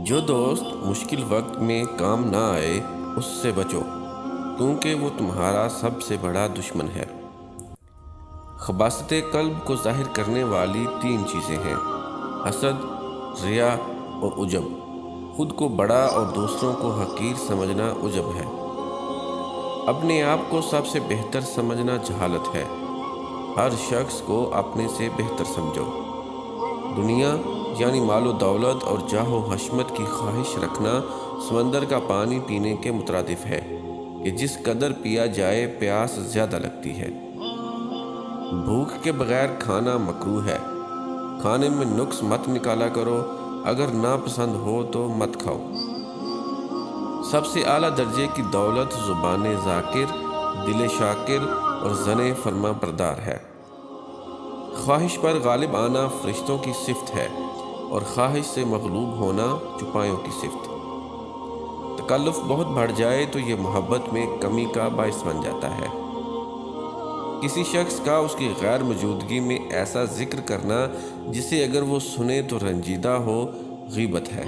جو دوست مشکل وقت میں کام نہ آئے اس سے بچو، کیونکہ وہ تمہارا سب سے بڑا دشمن ہے۔ خباثت قلب کو ظاہر کرنے والی 3 چیزیں ہیں: حسد، ریا اور عجب۔ خود کو بڑا اور دوسروں کو حقیر سمجھنا عجب ہے۔ اپنے آپ کو سب سے بہتر سمجھنا جہالت ہے۔ ہر شخص کو اپنے سے بہتر سمجھو۔ دنیا یعنی مال و دولت اور جاہ و حشمت کی خواہش رکھنا سمندر کا پانی پینے کے مترادف ہے کہ جس قدر پیا جائے پیاس زیادہ لگتی ہے۔ بھوک کے بغیر کھانا مکروہ ہے۔ کھانے میں نقص مت نکالا کرو، اگر ناپسند ہو تو مت کھاؤ۔ سب سے اعلیٰ درجے کی دولت زبان ذاکر، دل شاکر اور زن فرما بردار ہے۔ خواہش پر غالب آنا فرشتوں کی صفت ہے اور خواہش سے مغلوب ہونا چوپایوں کی صفت۔ تکلف بہت بڑھ جائے تو یہ محبت میں کمی کا باعث بن جاتا ہے۔ کسی شخص کا اس کی غیر موجودگی میں ایسا ذکر کرنا جسے اگر وہ سنے تو رنجیدہ ہو، غیبت ہے۔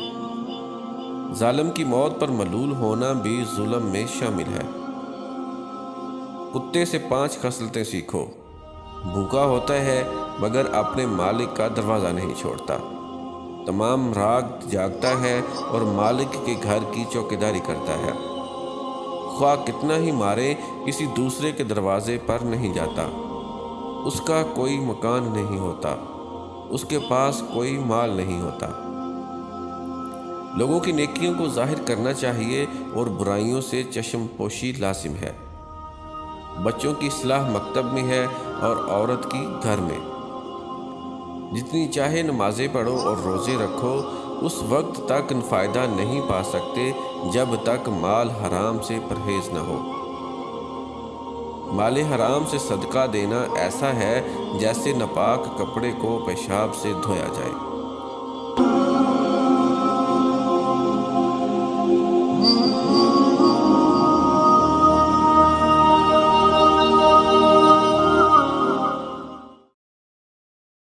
ظالم کی موت پر ملول ہونا بھی ظلم میں شامل ہے۔ کتے سے 5 خصلتیں سیکھو۔ بھوکا ہوتا ہے مگر اپنے مالک کا دروازہ نہیں چھوڑتا۔ تمام رات جاگتا ہے اور مالک کے گھر کی چوکیداری کرتا ہے۔ خواہ کتنا ہی مارے کسی دوسرے کے دروازے پر نہیں جاتا۔ اس کا کوئی مکان نہیں ہوتا، اس کے پاس کوئی مال نہیں ہوتا۔ لوگوں کی نیکیوں کو ظاہر کرنا چاہیے اور برائیوں سے چشم پوشی لازم ہے۔ بچوں کی اصلاح مکتب میں ہے اور عورت کی گھر میں۔ جتنی چاہے نمازیں پڑھو اور روزے رکھو، اس وقت تک فائدہ نہیں پا سکتے جب تک مال حرام سے پرہیز نہ ہو۔ مال حرام سے صدقہ دینا ایسا ہے جیسے ناپاک کپڑے کو پیشاب سے دھویا جائے۔